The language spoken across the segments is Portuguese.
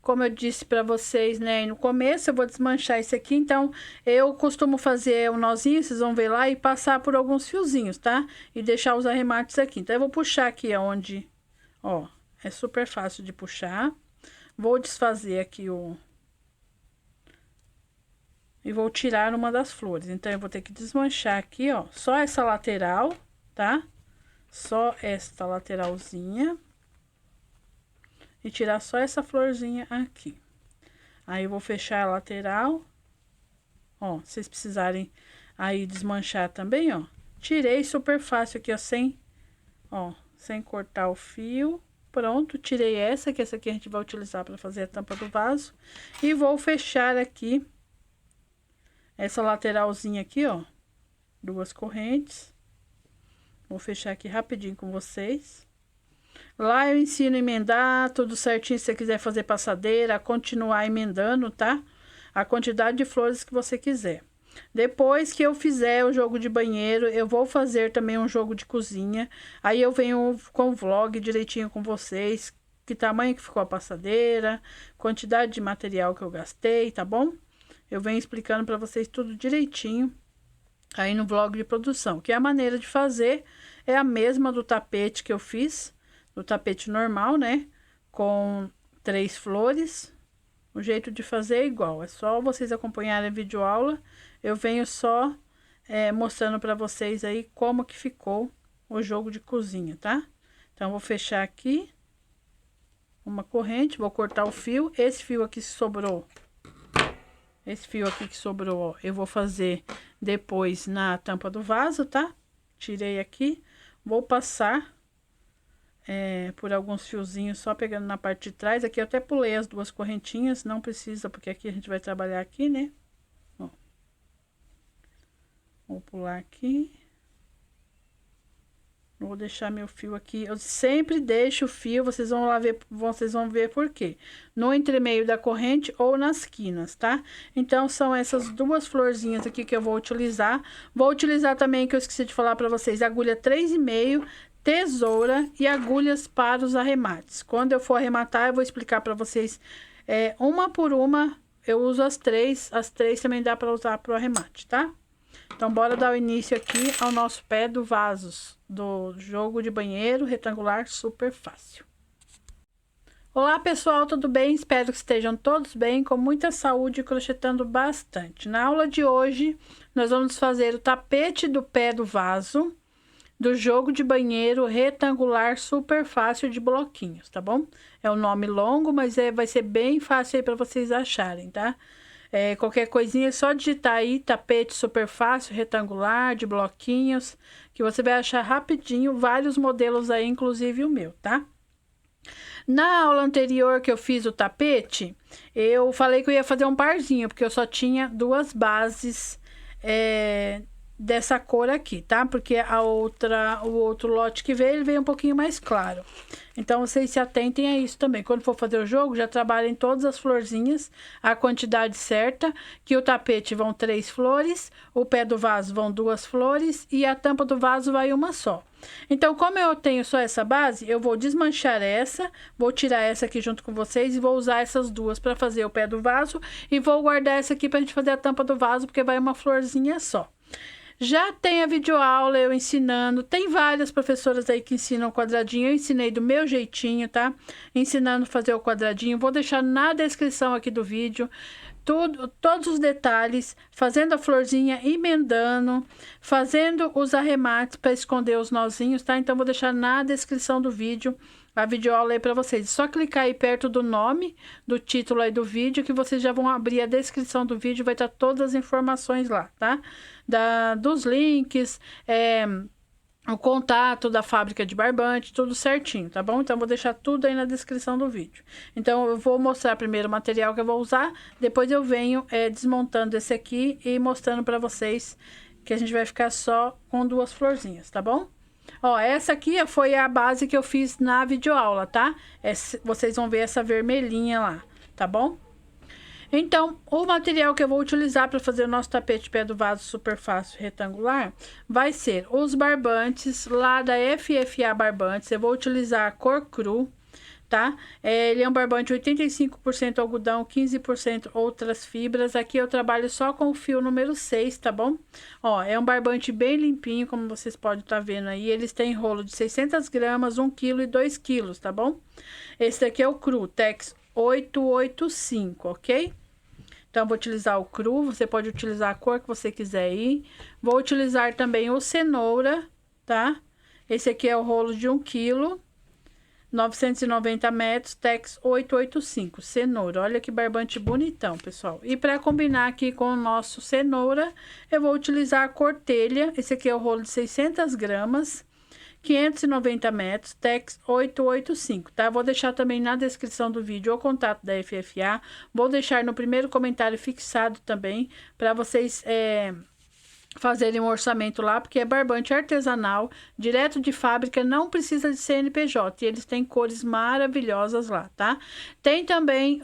como eu disse para vocês, né, no começo, eu vou desmanchar esse aqui. Então, eu costumo fazer um nozinho, vocês vão ver lá, e passar por alguns fiozinhos, tá? E deixar os arremates aqui. Então, eu vou puxar aqui aonde, ó, é super fácil de puxar. Vou desfazer aqui e vou tirar uma das flores. Então, eu vou ter que desmanchar aqui, ó, só essa lateral, tá? Só esta lateralzinha. E tirar só essa florzinha aqui. Aí, eu vou fechar a lateral. Ó, se vocês precisarem aí desmanchar também, ó. Tirei super fácil aqui, ó, sem cortar o fio. Pronto, tirei essa, que essa aqui a gente vai utilizar para fazer a tampa do vaso. E vou fechar aqui essa lateralzinha aqui, ó. 2 correntes. Vou fechar aqui rapidinho com vocês. Lá eu ensino a emendar tudo certinho, se você quiser fazer passadeira, continuar emendando, tá? A quantidade de flores que você quiser. Depois que eu fizer o jogo de banheiro, eu vou fazer também um jogo de cozinha. Aí eu venho com o vlog direitinho com vocês, que tamanho que ficou a passadeira, quantidade de material que eu gastei, tá bom? Eu venho explicando para vocês tudo direitinho aí no vlog de produção. Que a maneira de fazer é a mesma do tapete que eu fiz. Do tapete normal, né? Com 3 flores. O jeito de fazer é igual. É só vocês acompanharem a videoaula. Eu venho só mostrando para vocês aí como que ficou o jogo de cozinha, tá? Então, vou fechar aqui uma corrente. Vou cortar o fio. Esse fio aqui que sobrou. Esse fio aqui que sobrou, ó. Eu vou fazer depois na tampa do vaso, tá? Tirei aqui. Vou passar... por alguns fiozinhos, só pegando na parte de trás. Aqui eu até pulei as 2 correntinhas, não precisa, porque aqui a gente vai trabalhar aqui, né? Ó. Vou pular aqui. Vou deixar meu fio aqui. Eu sempre deixo o fio, vocês vão ver por quê. No entremeio da corrente ou nas quinas, tá? Então, são essas 2 florzinhas aqui que eu vou utilizar. Vou utilizar também, que eu esqueci de falar pra vocês, agulha 3,5, tesoura e agulhas para os arremates. Quando eu for arrematar, eu vou explicar para vocês uma por uma. Eu uso as 3 também dá para usar para o arremate, tá? Então, bora dar o início aqui ao nosso pé do vasos, do jogo de banheiro retangular super fácil. Olá, pessoal, tudo bem? Espero que estejam todos bem, com muita saúde e crochetando bastante. Na aula de hoje, nós vamos fazer o tapete do pé do vaso, do jogo de banheiro retangular super fácil de bloquinhos, tá bom? É um nome longo, mas vai ser bem fácil aí para vocês acharem, tá? Qualquer coisinha é só digitar aí tapete super fácil retangular de bloquinhos, que você vai achar rapidinho vários modelos aí, inclusive o meu, tá? Na aula anterior que eu fiz o tapete, eu falei que eu ia fazer um parzinho, porque eu só tinha 2 bases dessa cor aqui, tá? Porque o outro lote que veio, ele veio um pouquinho mais claro. Então, vocês se atentem a isso também. Quando for fazer o jogo, já trabalhem todas as florzinhas, a quantidade certa, que o tapete vão 3 flores, o pé do vaso vão 2 flores e a tampa do vaso vai uma só. Então, como eu tenho só essa base, eu vou desmanchar essa, vou tirar essa aqui junto com vocês e vou usar essas 2 para fazer o pé do vaso e vou guardar essa aqui pra gente fazer a tampa do vaso, porque vai uma florzinha só. Já tem a videoaula eu ensinando, tem várias professoras aí que ensinam o quadradinho, eu ensinei do meu jeitinho, tá? Ensinando a fazer o quadradinho, vou deixar na descrição aqui do vídeo, todos os detalhes, fazendo a florzinha, emendando, fazendo os arremates para esconder os nozinhos, tá? Então, vou deixar na descrição do vídeo a videoaula aí para vocês. É só clicar aí perto do nome, do título aí do vídeo, que vocês já vão abrir a descrição do vídeo, vai estar todas as informações lá, tá? Dos links, o contato da fábrica de barbante, tudo certinho, tá bom? Então, vou deixar tudo aí na descrição do vídeo. Então, eu vou mostrar primeiro o material que eu vou usar, depois eu venho desmontando esse aqui e mostrando para vocês que a gente vai ficar só com 2 florzinhas, tá bom? Ó, essa aqui foi a base que eu fiz na videoaula, tá? Vocês vão ver essa vermelhinha lá, tá bom? Então, o material que eu vou utilizar para fazer o nosso tapete pé do vaso super fácil retangular vai ser os barbantes lá da FFA Barbantes. Eu vou utilizar a cor cru, tá? Ele é um barbante 85% algodão, 15% outras fibras. Aqui eu trabalho só com o fio número 6, tá bom? Ó, é um barbante bem limpinho, como vocês podem estar vendo aí. Eles têm rolo de 600 gramas, 1 kg e 2 kg, tá bom? Esse daqui é o Cru Tex 885, ok? Então, vou utilizar o Cru, você pode utilizar a cor que você quiser aí. Vou utilizar também o Cenoura, tá? Esse aqui é o rolo de 1 kg, 990 metros, Tex 885, Cenoura. Olha que barbante bonitão, pessoal. E para combinar aqui com o nosso Cenoura, eu vou utilizar a cor Telha. Esse aqui é o rolo de 600 gramas, 590 metros, Tex 885, tá? Vou deixar também na descrição do vídeo o contato da FFA. Vou deixar no primeiro comentário fixado também, para vocês fazerem um orçamento lá, porque é barbante artesanal, direto de fábrica, não precisa de CNPJ, e eles têm cores maravilhosas lá, tá? Tem também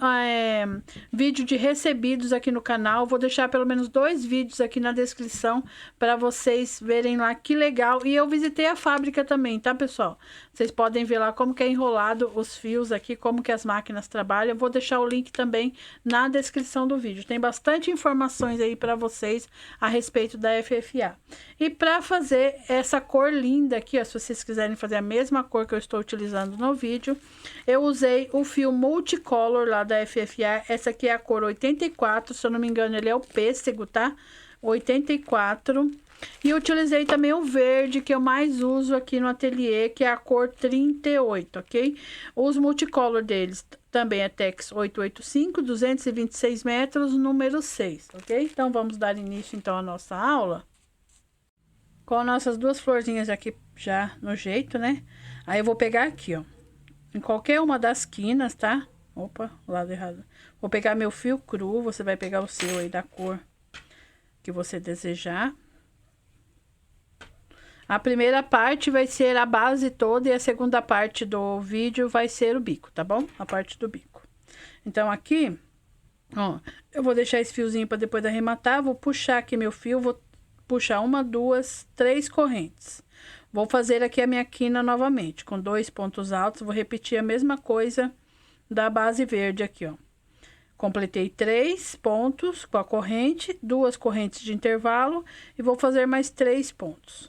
vídeo de recebidos aqui no canal, vou deixar pelo menos 2 vídeos aqui na descrição, para vocês verem lá que legal, e eu visitei a fábrica também, tá, pessoal? Vocês podem ver lá como que é enrolado os fios aqui, como que as máquinas trabalham, eu vou deixar o link também na descrição do vídeo, tem bastante informações aí para vocês a respeito da FFA. E para fazer essa cor linda aqui, ó, se vocês quiserem fazer a mesma cor que eu estou utilizando no vídeo, eu usei o fio multicolor lá da FFA. Essa aqui é a cor 84, se eu não me engano ele é o pêssego, tá? 84. E utilizei também o verde, que eu mais uso aqui no ateliê, que é a cor 38, ok? Os multicolor deles também é Tex 885, 226 metros, número 6, ok? Então, vamos dar início, então, à nossa aula. Com nossas duas florzinhas aqui já no jeito, né? Aí, eu vou pegar aqui, ó, em qualquer uma das quinas, tá? Opa, lado errado. Vou pegar meu fio cru, você vai pegar o seu aí da cor que você desejar. A primeira parte vai ser a base toda e a segunda parte do vídeo vai ser o bico, tá bom? A parte do bico. Então, aqui, ó, eu vou deixar esse fiozinho para depois arrematar. Vou puxar aqui meu fio, vou puxar 1, 2, 3 correntes. Vou fazer aqui a minha quina novamente, com 2 pontos altos. Vou repetir a mesma coisa da base verde aqui, ó. Completei 3 pontos com a corrente, 2 correntes de intervalo e vou fazer mais 3 pontos.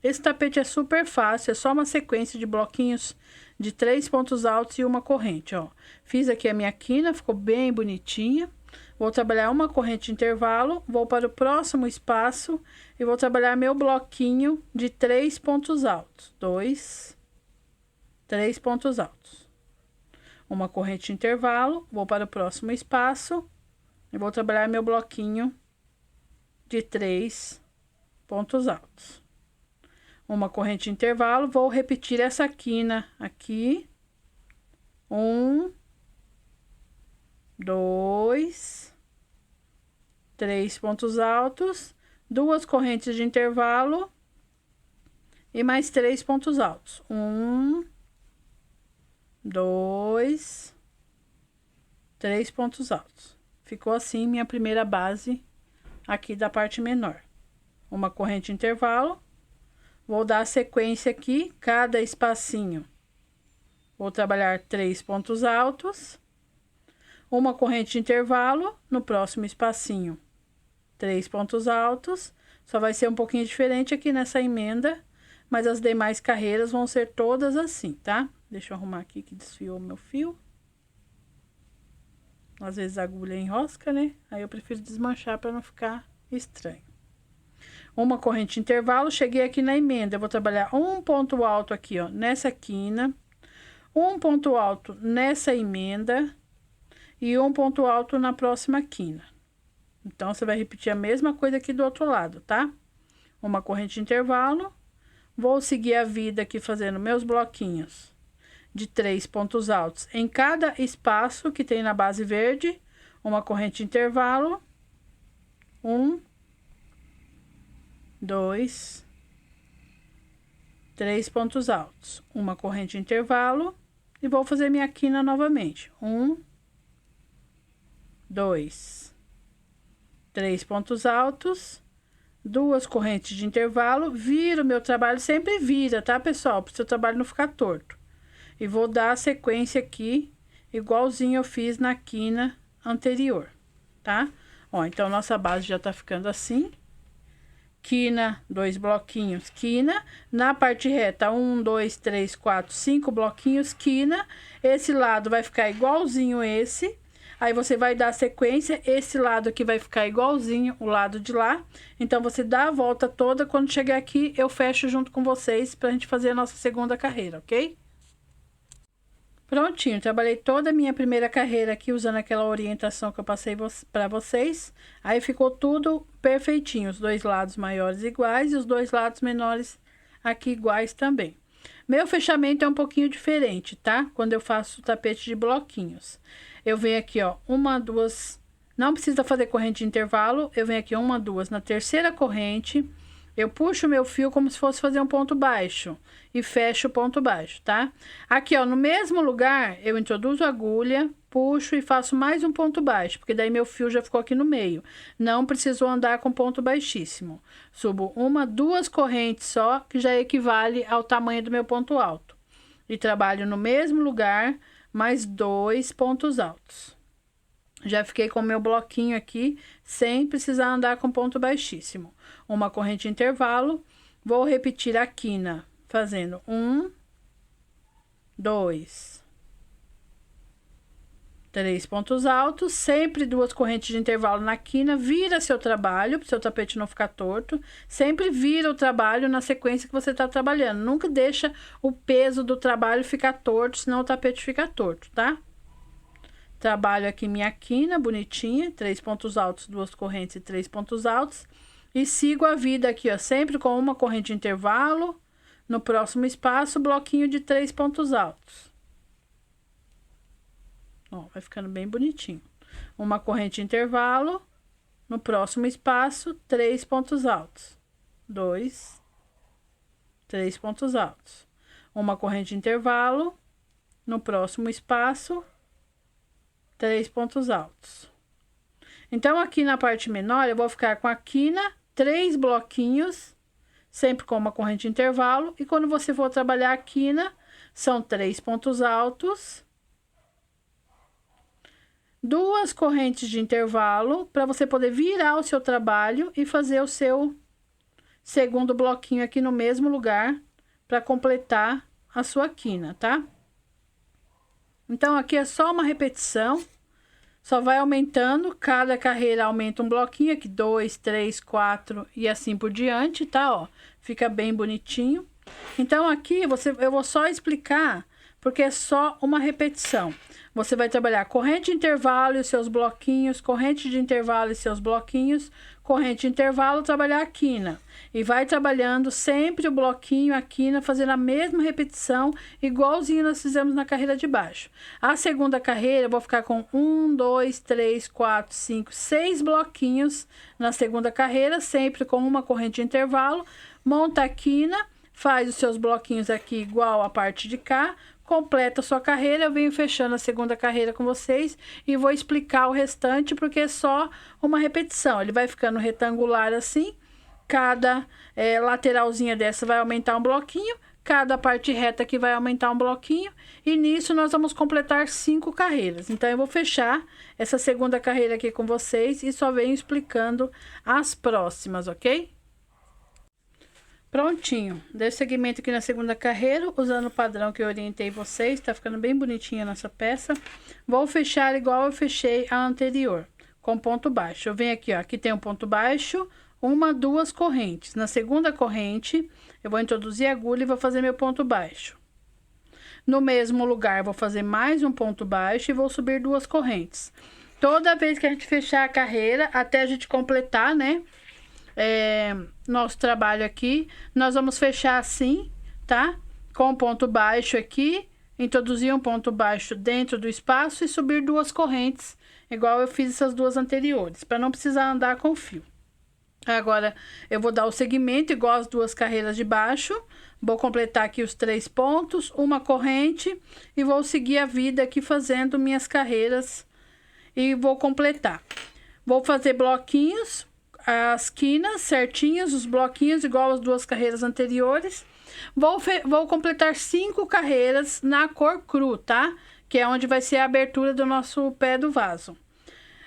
Esse tapete é super fácil, é só uma sequência de bloquinhos de 3 pontos altos e uma corrente, ó. Fiz aqui a minha quina, ficou bem bonitinha. Vou trabalhar uma corrente de intervalo, vou para o próximo espaço e vou trabalhar meu bloquinho de 3 pontos altos. 2, 3 pontos altos. Uma corrente de intervalo, vou para o próximo espaço e vou trabalhar meu bloquinho de 3 pontos altos. Uma corrente de intervalo, vou repetir essa quina aqui. 1, 2, 3 pontos altos, 2 correntes de intervalo e mais 3 pontos altos. 1, 2, 3 pontos altos. Ficou assim minha primeira base aqui da parte menor. Uma corrente de intervalo. Vou dar a sequência aqui, cada espacinho. Vou trabalhar 3 pontos altos. Uma corrente de intervalo, no próximo espacinho. 3 pontos altos. Só vai ser um pouquinho diferente aqui nessa emenda, mas as demais carreiras vão ser todas assim, tá? Deixa eu arrumar aqui que desfiou o meu fio. Às vezes a agulha enrosca, né? Aí eu prefiro desmanchar para não ficar estranho. Uma corrente de intervalo, cheguei aqui na emenda, eu vou trabalhar um ponto alto aqui, ó, nessa quina, um ponto alto nessa emenda e um ponto alto na próxima quina. Então, você vai repetir a mesma coisa aqui do outro lado, tá? Uma corrente de intervalo, vou seguir a vida aqui fazendo meus bloquinhos de 3 pontos altos em cada espaço que tem na base verde, uma corrente de intervalo, 1, 2, 3 pontos altos, uma corrente de intervalo e vou fazer minha quina novamente. 1, 2, 3 pontos altos, 2 correntes de intervalo, viro meu trabalho, sempre vira, tá, pessoal? Para o seu trabalho não ficar torto. E vou dar a sequência aqui, igualzinho eu fiz na quina anterior, tá? Ó, então, nossa base já tá ficando assim. Quina, 2 bloquinhos, quina. Na parte reta, 1, 2, 3, 4, 5 bloquinhos, quina. Esse lado vai ficar igualzinho esse. Aí, você vai dar a sequência, esse lado aqui vai ficar igualzinho o lado de lá. Então, você dá a volta toda, quando chegar aqui, eu fecho junto com vocês pra gente fazer a nossa segunda carreira, ok? Prontinho, trabalhei toda a minha primeira carreira aqui, usando aquela orientação que eu passei pra vocês. Aí, ficou tudo perfeitinho, os dois lados maiores iguais e os dois lados menores aqui iguais também. Meu fechamento é um pouquinho diferente, tá? Quando eu faço o tapete de bloquinhos. Eu venho aqui, ó, 1, 2, não precisa fazer corrente de intervalo, eu venho aqui 1, 2, na terceira corrente, eu puxo o meu fio como se fosse fazer um ponto baixo e fecho o ponto baixo, tá? Aqui, ó, no mesmo lugar, eu introduzo a agulha, puxo e faço mais um ponto baixo, porque daí meu fio já ficou aqui no meio. Não preciso andar com ponto baixíssimo. Subo 1, 2 correntes só, que já equivale ao tamanho do meu ponto alto. E trabalho no mesmo lugar, mais 2 pontos altos. Já fiquei com o meu bloquinho aqui, sem precisar andar com ponto baixíssimo. Uma corrente de intervalo, vou repetir a quina, fazendo 1, 2, 3 pontos altos, sempre 2 correntes de intervalo na quina, vira seu trabalho, para o seu tapete não ficar torto, sempre vira o trabalho na sequência que você está trabalhando, nunca deixa o peso do trabalho ficar torto, senão o tapete fica torto, tá? Trabalho aqui minha quina, bonitinha, 3 pontos altos, 2 correntes e 3 pontos altos, e sigo a vida aqui, ó, sempre com uma corrente de intervalo, no próximo espaço, bloquinho de 3 pontos altos. Ó, vai ficando bem bonitinho. Uma corrente de intervalo, no próximo espaço, 3 pontos altos. 2, 3 pontos altos. Uma corrente de intervalo, no próximo espaço, 3 pontos altos. Então, aqui na parte menor, eu vou ficar com a quina, 3 bloquinhos, sempre com uma corrente de intervalo. E quando você for trabalhar a quina, são 3 pontos altos, 2 correntes de intervalo, para você poder virar o seu trabalho e fazer o seu segundo bloquinho aqui no mesmo lugar, para completar a sua quina, tá? Então, aqui é só uma repetição, só vai aumentando, cada carreira aumenta um bloquinho, aqui 2, 3, 4 e assim por diante, tá? Ó, fica bem bonitinho. Então, aqui eu vou só explicar, porque é só uma repetição. Você vai trabalhar corrente de intervalo e os seus bloquinhos, corrente de intervalo e seus bloquinhos, corrente de intervalo, trabalhar a quina. E vai trabalhando sempre o bloquinho, a quina, fazendo a mesma repetição, igualzinho nós fizemos na carreira de baixo. A segunda carreira, eu vou ficar com 1, 2, 3, 4, 5, 6 bloquinhos na segunda carreira, sempre com uma corrente de intervalo. Monta a quina, faz os seus bloquinhos aqui igual a parte de cá, completa a sua carreira. Eu venho fechando a segunda carreira com vocês e vou explicar o restante, porque é só uma repetição. Ele vai ficando retangular assim, cada lateralzinha dessa vai aumentar um bloquinho, cada parte reta aqui vai aumentar um bloquinho, e nisso nós vamos completar 5 carreiras. Então, eu vou fechar essa segunda carreira aqui com vocês e só venho explicando as próximas, ok? Prontinho, dei seguimento aqui na segunda carreira, usando o padrão que eu orientei vocês, tá ficando bem bonitinha a nossa peça. Vou fechar igual eu fechei a anterior, com ponto baixo. Eu venho aqui, ó, aqui tem um ponto baixo, 1, 2 correntes. Na segunda corrente, eu vou introduzir a agulha e vou fazer meu ponto baixo. No mesmo lugar, vou fazer mais um ponto baixo e vou subir 2 correntes. Toda vez que a gente fechar a carreira, até a gente completar, né? Nosso trabalho aqui, nós vamos fechar assim, tá? Com ponto baixo aqui, introduzir um ponto baixo dentro do espaço e subir 2 correntes, igual eu fiz essas 2 anteriores, para não precisar andar com fio. Agora, eu vou dar o segmento igual as 2 carreiras de baixo, vou completar aqui os 3 pontos, uma corrente, e vou seguir a vida aqui fazendo minhas carreiras e vou completar. Vou fazer bloquinhos, as quinas certinhas, os bloquinhos igual as 2 carreiras anteriores, Vou completar 5 carreiras na cor cru, tá? Que é onde vai ser a abertura do nosso pé do vaso.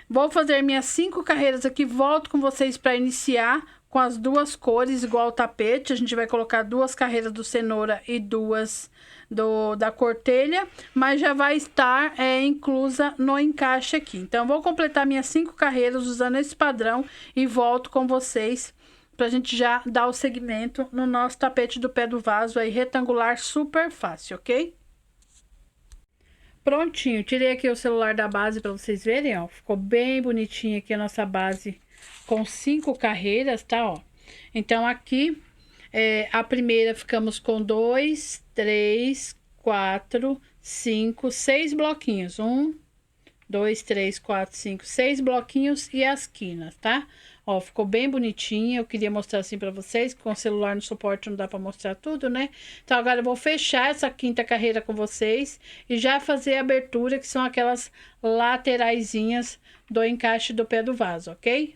Vou fazer minhas 5 carreiras aqui, volto com vocês para iniciar com as duas cores, igual o tapete. A gente vai colocar 2 carreiras do cenoura e 2 da cor telha, mas já vai estar inclusa no encaixe aqui. Então, vou completar minhas 5 carreiras usando esse padrão e volto com vocês pra gente já dar o segmento no nosso tapete do pé do vaso aí, retangular, super fácil, ok? Prontinho, tirei aqui o celular da base para vocês verem, ó. Ficou bem bonitinha aqui a nossa base com 5 carreiras, tá, ó. Então, aqui, a primeira ficamos com 2, 3, 4, 5, 6 bloquinhos. 1, 2, 3, 4, 5, 6 bloquinhos e as quinas, tá? Ó, ficou bem bonitinha. Eu queria mostrar assim pra vocês, com o celular no suporte não dá pra mostrar tudo, né? Então, agora eu vou fechar essa 5ª carreira com vocês e já fazer a abertura, que são aquelas lateraisinhas do encaixe do pé do vaso, ok?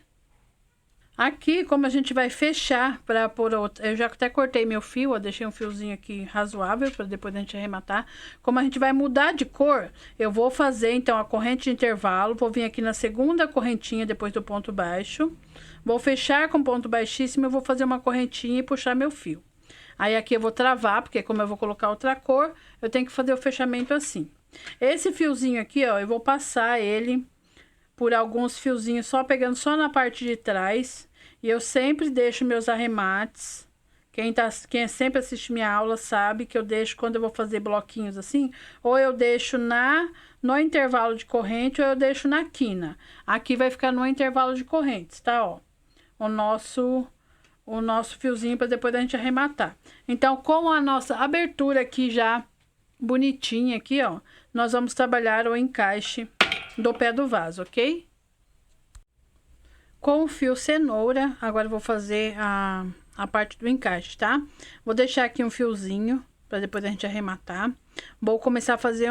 Aqui, como a gente vai fechar para pôr outra, eu já até cortei meu fio, ó, deixei um fiozinho aqui razoável para depois a gente arrematar. Como a gente vai mudar de cor, eu vou fazer então a corrente de intervalo, vou vir aqui na segunda correntinha depois do ponto baixo, vou fechar com ponto baixíssimo, eu vou fazer uma correntinha e puxar meu fio. Aí aqui eu vou travar, porque como eu vou colocar outra cor, eu tenho que fazer o fechamento assim. Esse fiozinho aqui, ó, eu vou passar ele por alguns fiozinhos, só pegando só na parte de trás. E eu sempre deixo meus arremates. Quem sempre assiste minha aula sabe que eu deixo, quando eu vou fazer bloquinhos assim, ou eu deixo no intervalo de corrente, ou eu deixo na quina. Aqui vai ficar no intervalo de correntes, tá, ó? O nosso fiozinho para depois da gente arrematar. Então, com a nossa abertura aqui já bonitinha aqui, ó, nós vamos trabalhar o encaixe do pé do vaso, ok? Com o fio cenoura, agora eu vou fazer a parte do encaixe, tá? Vou deixar aqui um fiozinho, para depois a gente arrematar. Vou começar a fazer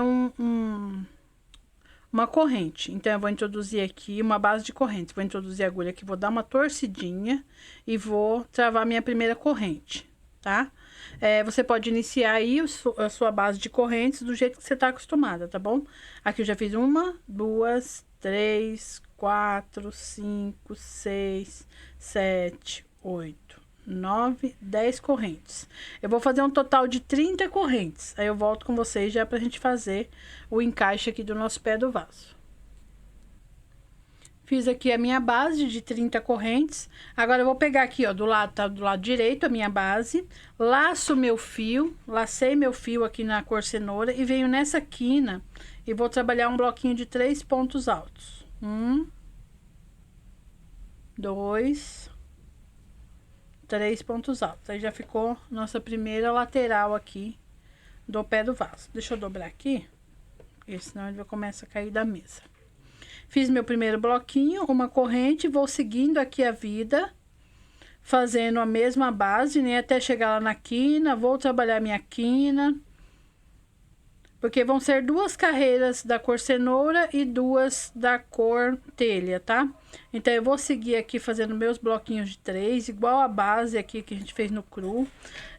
uma corrente. Então, eu vou introduzir aqui uma base de corrente. Vou introduzir a agulha aqui, vou dar uma torcidinha e vou travar minha primeira corrente, tá? Você pode iniciar aí a sua base de correntes do jeito que você tá acostumada, tá bom? Aqui eu já fiz 1, 2, 3, 4, 5, 6, 7, 8, 9, 10 correntes. Eu vou fazer um total de 30 correntes. Aí eu volto com vocês já pra gente fazer o encaixe aqui do nosso pé do vaso. Fiz aqui a minha base de 30 correntes. Agora eu vou pegar aqui, ó, tá do lado direito a minha base. Laço meu fio, lacei meu fio aqui na cor cenoura e venho nessa quina e vou trabalhar um bloquinho de 3 pontos altos. 1, 2, 3 pontos altos. Aí já ficou nossa primeira lateral aqui do pé do vaso. Deixa eu dobrar aqui, porque senão ele vai começar a cair da mesa. Fiz meu primeiro bloquinho, uma corrente, vou seguindo aqui a vida, fazendo a mesma base, né, até chegar lá na quina. Vou trabalhar minha quina, porque vão ser 2 carreiras da cor cenoura e 2 da cor telha, tá? Então, eu vou seguir aqui fazendo meus bloquinhos de 3, igual a base aqui que a gente fez no cru.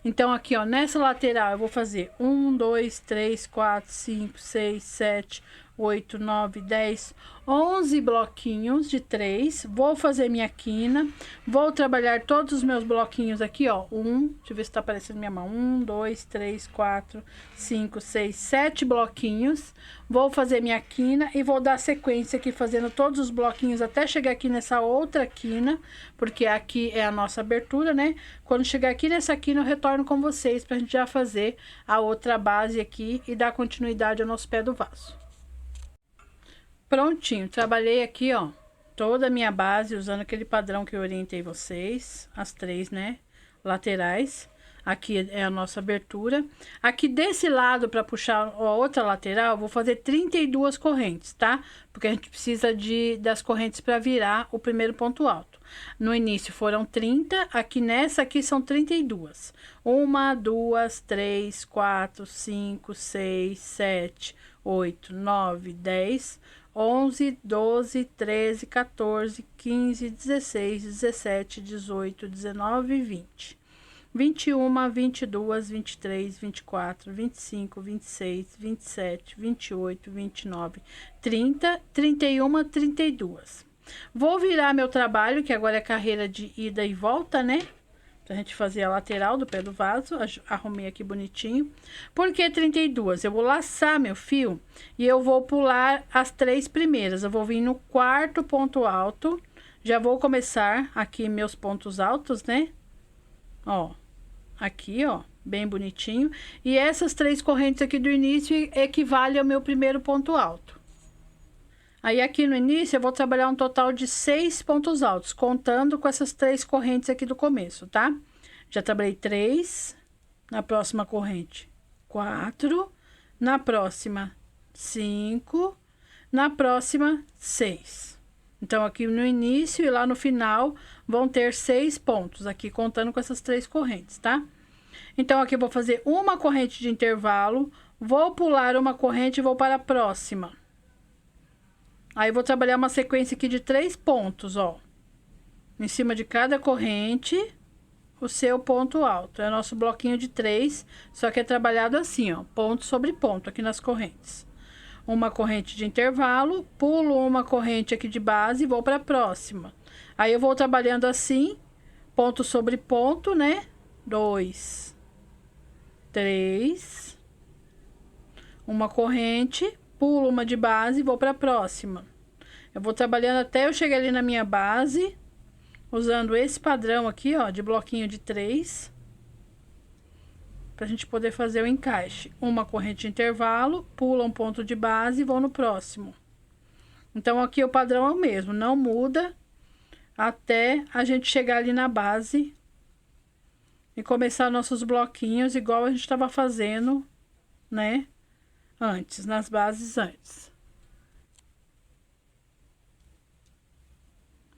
Então, aqui, ó, nessa lateral, eu vou fazer 1, 2, 3, 4, 5, 6, 7, 8, 9, 10, 11 bloquinhos de 3. Vou fazer minha quina. Vou trabalhar todos os meus bloquinhos aqui, ó. Deixa eu ver se tá aparecendo minha mão. 1, 2, 3, 4, 5, 6, 7 bloquinhos. Vou fazer minha quina e vou dar sequência aqui, fazendo todos os bloquinhos até chegar aqui nessa outra quina, porque aqui é a nossa abertura, né? Quando chegar aqui nessa quina, eu retorno com vocês pra gente já fazer a outra base aqui e dar continuidade ao nosso pé do vaso. Prontinho, trabalhei aqui, ó, toda a minha base usando aquele padrão que eu orientei vocês, as 3, né, laterais. Aqui é a nossa abertura. Aqui desse lado, para puxar a outra lateral, vou fazer 32 correntes, tá? Porque a gente precisa das correntes para virar o primeiro ponto alto. No início foram 30, aqui nessa aqui são 32. 1, 2, 3, 4, 5, 6, 7, 8, 9, 10... 11, 12, 13, 14, 15, 16, 17, 18, 19 e 20. 21, 22, 23, 24, 25, 26, 27, 28, 29, 30, 31, 32. Vou virar meu trabalho, que agora é carreira de ida e volta, né? Pra gente fazer a lateral do pé do vaso. Arrumei aqui bonitinho. Por que 32? Eu vou laçar meu fio e eu vou pular as 3 primeiras. Eu vou vir no 4º ponto alto. Já vou começar aqui meus pontos altos, né? Ó, aqui, ó, bem bonitinho. E essas 3 correntes aqui do início equivalem ao meu primeiro ponto alto. Aí, aqui no início, eu vou trabalhar um total de 6 pontos altos, contando com essas 3 correntes aqui do começo, tá? Já trabalhei 3, na próxima corrente, 4, na próxima, 5, na próxima, 6. Então, aqui no início e lá no final, vão ter 6 pontos, aqui contando com essas 3 correntes, tá? Então, aqui eu vou fazer uma corrente de intervalo, vou pular uma corrente e vou para a próxima. Aí, eu vou trabalhar uma sequência aqui de 3 pontos, ó. Em cima de cada corrente, o seu ponto alto. É o nosso bloquinho de 3, só que é trabalhado assim, ó. Ponto sobre ponto aqui nas correntes. Uma corrente de intervalo, pulo uma corrente aqui de base e vou para a próxima. Aí, eu vou trabalhando assim, ponto sobre ponto, né? 2, 3. Uma corrente, pulo uma de base e vou para a próxima. Eu vou trabalhando até eu chegar ali na minha base, usando esse padrão aqui, ó, de bloquinho de 3. Pra gente poder fazer o encaixe. Uma corrente de intervalo, pula um ponto de base e vou no próximo. Então, aqui o padrão é o mesmo, não muda até a gente chegar ali na base e começar nossos bloquinhos igual a gente estava fazendo, né? Antes, nas bases antes.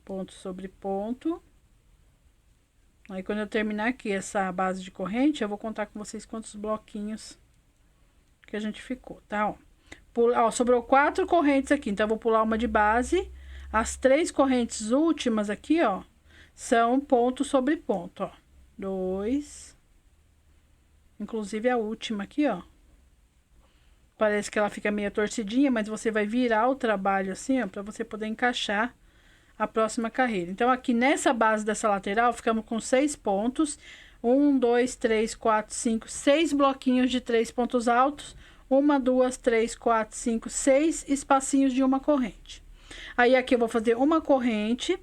Ponto sobre ponto. Aí, quando eu terminar aqui essa base de corrente, eu vou contar com vocês quantos bloquinhos que a gente ficou, tá? Ó, sobrou 4 correntes aqui, então eu vou pular uma de base. As 3 correntes últimas aqui, ó, são ponto sobre ponto, ó. 2. Inclusive a última aqui, ó. Parece que ela fica meio torcidinha, mas você vai virar o trabalho assim, ó, pra você poder encaixar a próxima carreira. Então, aqui nessa base dessa lateral, ficamos com 6 pontos. 1, 2, 3, 4, 5, 6 bloquinhos de 3 pontos altos. 1, 2, 3, 4, 5, 6 espacinhos de uma corrente. Aí, aqui eu vou fazer uma corrente,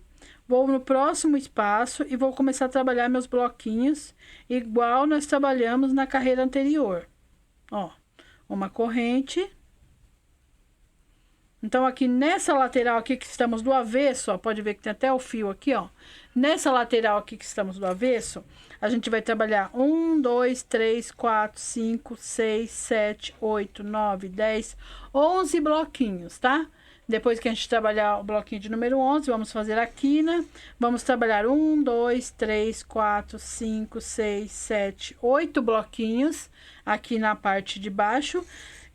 vou no próximo espaço e vou começar a trabalhar meus bloquinhos, igual nós trabalhamos na carreira anterior. Ó. Uma corrente. Então, aqui nessa lateral aqui que estamos do avesso, ó, pode ver que tem até o fio aqui, ó. Nessa lateral aqui que estamos do avesso, a gente vai trabalhar 1, 2, 3, 4, 5, 6, 7, 8, 9, 10, 11 bloquinhos, tá? Depois que a gente trabalhar o bloquinho de número 11, vamos fazer a quina. Vamos trabalhar 1, 2, 3, 4, 5, 6, 7, 8 bloquinhos aqui na parte de baixo.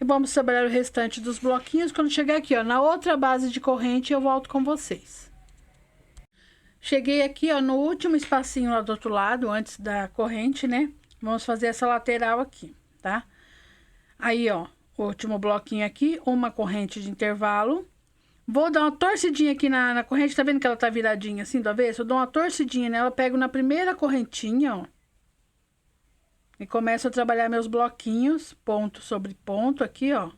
E vamos trabalhar o restante dos bloquinhos. Quando chegar aqui, ó, na outra base de corrente, eu volto com vocês. Cheguei aqui, ó, no último espacinho lá do outro lado, antes da corrente, né? Vamos fazer essa lateral aqui, tá? Aí, ó, o último bloquinho aqui, uma corrente de intervalo. Vou dar uma torcidinha aqui na corrente, tá vendo que ela tá viradinha assim do avesso? Eu dou uma torcidinha nela, pego na primeira correntinha, ó. E começo a trabalhar meus bloquinhos, ponto sobre ponto aqui, ó.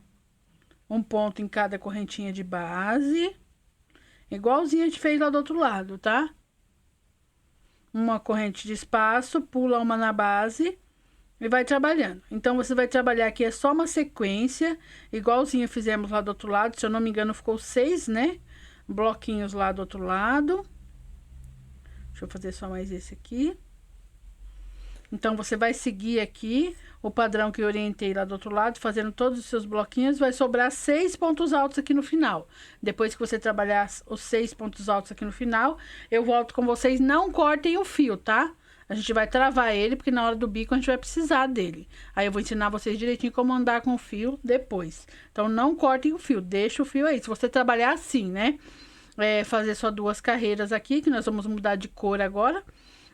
Um ponto em cada correntinha de base. Igualzinho a gente fez lá do outro lado, tá? Uma corrente de espaço, pula uma na base e vai trabalhando. Então, você vai trabalhar aqui, é só uma sequência, igualzinho fizemos lá do outro lado. Se eu não me engano, ficou 6, né? Bloquinhos lá do outro lado. Deixa eu fazer só mais esse aqui. Então, você vai seguir aqui o padrão que eu orientei lá do outro lado, fazendo todos os seus bloquinhos, vai sobrar 6 pontos altos aqui no final. Depois que você trabalhar os 6 pontos altos aqui no final, eu volto com vocês. Não cortem o fio, tá? A gente vai travar ele, porque na hora do bico a gente vai precisar dele. Aí eu vou ensinar vocês direitinho como andar com o fio depois. Então, não cortem o fio, deixa o fio aí. Se você trabalhar assim, né? Fazer só 2 carreiras aqui, que nós vamos mudar de cor agora.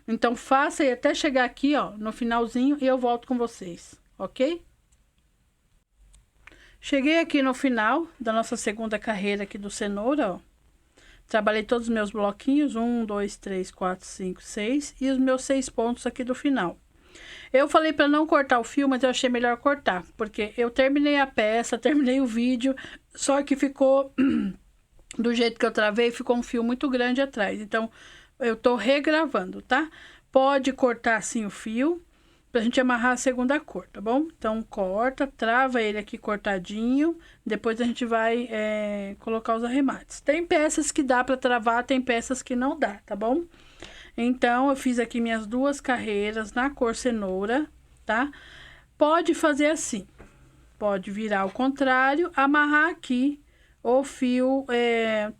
Então, faça aí até chegar aqui, ó, no finalzinho, e eu volto com vocês, ok? Cheguei aqui no final da nossa segunda carreira aqui do cenoura, ó. Trabalhei todos os meus bloquinhos, 1, 2, 3, 4, 5, 6, e os meus 6 pontos aqui do final. Eu falei para não cortar o fio, mas eu achei melhor cortar, porque eu terminei a peça, terminei o vídeo, só que ficou, do jeito que eu travei, ficou um fio muito grande atrás. Então, eu tô regravando, tá? Pode cortar assim o fio, pra gente amarrar a segunda cor, tá bom? Então, corta, trava ele aqui cortadinho, depois a gente vai colocar os arremates. Tem peças que dá pra travar, tem peças que não dá, tá bom? Então, eu fiz aqui minhas 2 carreiras na cor cenoura, tá? Pode fazer assim, pode virar ao contrário, amarrar aqui o fio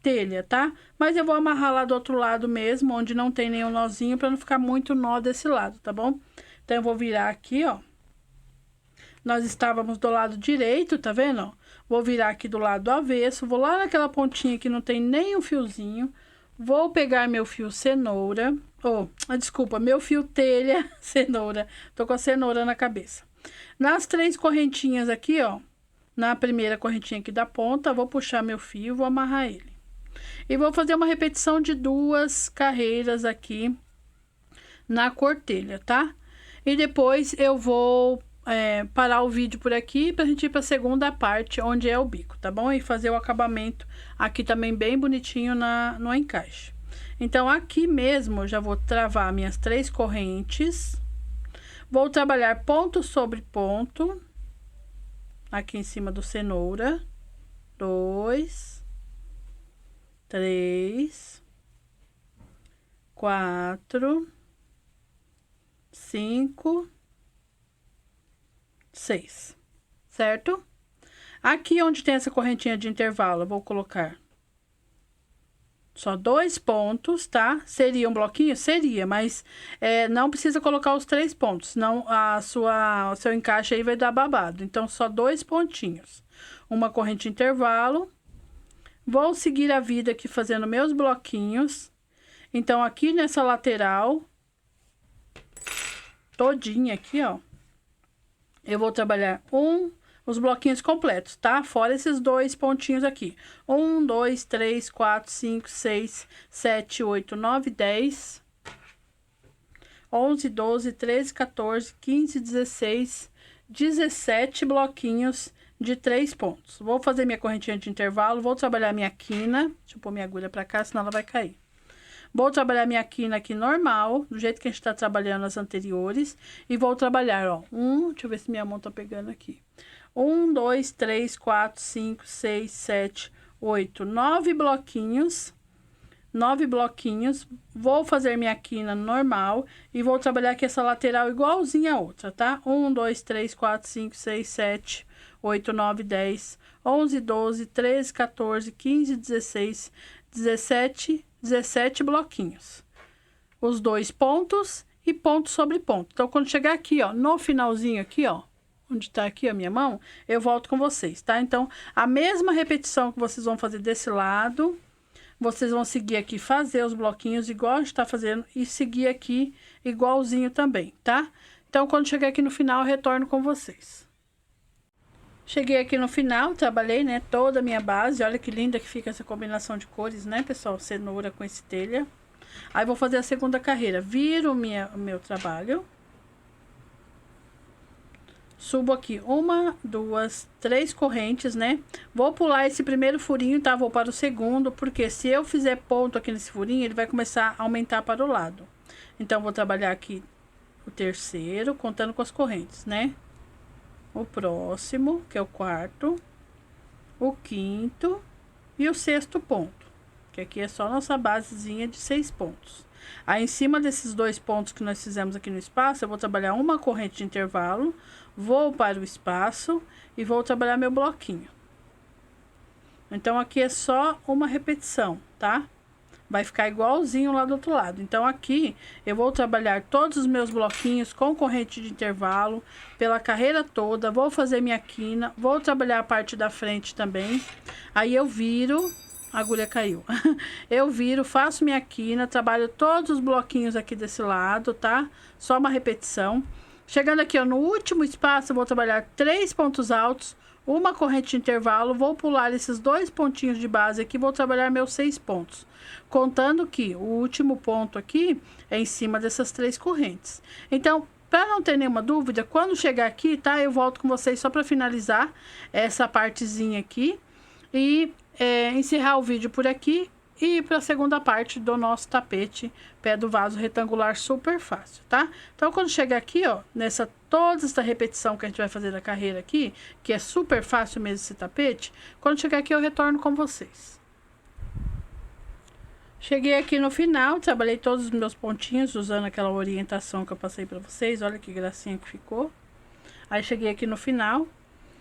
telha, tá? Mas eu vou amarrar lá do outro lado mesmo, onde não tem nenhum nozinho, pra não ficar muito nó desse lado, tá bom? Então, eu vou virar aqui, ó. Nós estávamos do lado direito, tá vendo, ó? Vou virar aqui do lado do avesso, vou lá naquela pontinha que não tem nem um fiozinho. Vou pegar meu fio cenoura, desculpa, meu fio telha, cenoura. Tô com a cenoura na cabeça. Nas 3 correntinhas aqui, ó, na primeira correntinha aqui da ponta, vou puxar meu fio, vou amarrar ele. E vou fazer uma repetição de 2 carreiras aqui na cor telha, tá? E depois eu vou parar o vídeo por aqui pra gente ir pra segunda parte, onde é o bico, tá bom? E fazer o acabamento aqui também bem bonitinho no encaixe. Então, aqui mesmo, eu já vou travar minhas 3 correntes. Vou trabalhar ponto sobre ponto. Aqui em cima do cenoura. 2, 3, 4, 5, 6, certo? Aqui onde tem essa correntinha de intervalo, eu vou colocar só 2 pontos, tá? Seria um bloquinho? Seria, mas não precisa colocar os 3 pontos, senão o seu encaixe aí vai dar babado. Então, só 2 pontinhos. Uma corrente de intervalo. Vou seguir a vida aqui fazendo meus bloquinhos. Então, aqui nessa lateral, todinha aqui, ó, eu vou trabalhar os bloquinhos completos, tá? Fora esses 2 pontinhos aqui. 1, 2, 3, 4, 5, 6, 7, 8, 9, 10, 11, 12, 13, 14, 15, 16, 17 bloquinhos de 3 pontos. Vou fazer minha correntinha de intervalo, vou trabalhar minha quina. Deixa eu pôr minha agulha pra cá, senão ela vai cair. Vou trabalhar minha quina aqui normal, do jeito que a gente tá trabalhando as anteriores. E vou trabalhar, ó, deixa eu ver se minha mão tá pegando aqui. 1, 2, 3, 4, 5, 6, 7, 8, 9 bloquinhos. 9 bloquinhos. Vou fazer minha quina normal e vou trabalhar aqui essa lateral igualzinha a outra, tá? 1, 2, 3, 4, 5, 6, 7, 8, 9, 10, 11, 12, 13, 14, 15, 16, 17 bloquinhos. Os 2 pontos e ponto sobre ponto. Então, quando chegar aqui, ó, no finalzinho aqui, ó, onde tá aqui a minha mão, eu volto com vocês, tá? Então, a mesma repetição que vocês vão fazer desse lado, vocês vão seguir aqui, fazer os bloquinhos igual a gente tá fazendo e seguir aqui igualzinho também, tá? Então, quando chegar aqui no final, eu retorno com vocês. Cheguei aqui no final, trabalhei, né, toda a minha base. Olha que linda que fica essa combinação de cores, né, pessoal? Cenoura com esse telha. Aí, vou fazer a segunda carreira. Viro o meu trabalho. Subo aqui 1, 2, 3 correntes, né? Vou pular esse primeiro furinho, tá? Vou para o segundo, porque se eu fizer ponto aqui nesse furinho, ele vai começar a aumentar para o lado. Então, vou trabalhar aqui o terceiro, contando com as correntes, né? O próximo, que é o quarto, o quinto e o 6º ponto, que aqui é só nossa basezinha de 6 pontos. Aí, em cima desses 2 pontos que nós fizemos aqui no espaço, eu vou trabalhar uma corrente de intervalo, vou para o espaço e vou trabalhar meu bloquinho. Então, aqui é só uma repetição, tá? Vai ficar igualzinho lá do outro lado. Então, aqui eu vou trabalhar todos os meus bloquinhos com corrente de intervalo pela carreira toda. Vou fazer minha quina, vou trabalhar a parte da frente também. Aí, eu viro A agulha caiu. Eu viro, faço minha quina, trabalho todos os bloquinhos aqui desse lado, tá? Só uma repetição. Chegando aqui, ó, no último espaço, eu vou trabalhar 3 pontos altos, uma corrente de intervalo, vou pular esses 2 pontinhos de base aqui, vou trabalhar meus 6 pontos. Contando que o último ponto aqui é em cima dessas 3 correntes. Então, para não ter nenhuma dúvida, quando chegar aqui, tá? Eu volto com vocês só para finalizar essa partezinha aqui e encerrar o vídeo por aqui e ir para a segunda parte do nosso tapete pé do vaso retangular super fácil, tá? Então, quando chegar aqui, ó, toda essa repetição que a gente vai fazer da carreira aqui, que é super fácil mesmo esse tapete, quando chegar aqui eu retorno com vocês. Cheguei aqui no final, trabalhei todos os meus pontinhos usando aquela orientação que eu passei para vocês, olha que gracinha que ficou. Aí cheguei aqui no final,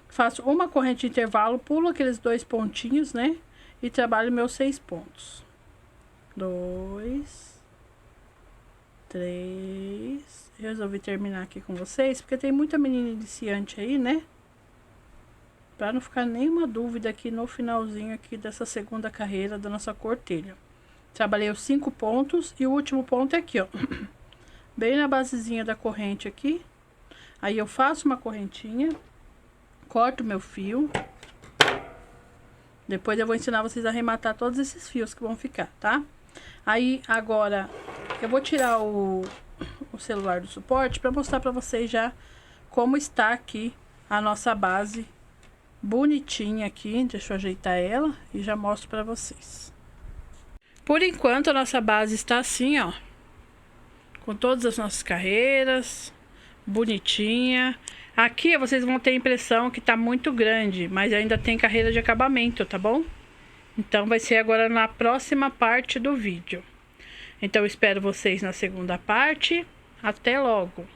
faço uma corrente de intervalo, pulo aqueles 2 pontinhos, né? E trabalho meus 6 pontos. 2, 3. Resolvi terminar aqui com vocês, porque tem muita menina iniciante aí, né? Pra não ficar nenhuma dúvida aqui no finalzinho aqui dessa segunda carreira da nossa cortelha. Trabalhei os 5 pontos e o último ponto é aqui, ó. Bem na basezinha da corrente aqui. Aí eu faço uma correntinha, corto meu fio. Depois eu vou ensinar vocês a arrematar todos esses fios que vão ficar, tá? Aí, agora, eu vou tirar o celular do suporte para mostrar para vocês já como está aqui a nossa base bonitinha aqui. Deixa eu ajeitar ela e já mostro para vocês. Por enquanto, a nossa base está assim, ó. Com todas as nossas carreiras, bonitinha. Aqui vocês vão ter a impressão que tá muito grande, mas ainda tem carreira de acabamento, tá bom? Então vai ser agora na próxima parte do vídeo. Então eu espero vocês na segunda parte. Até logo!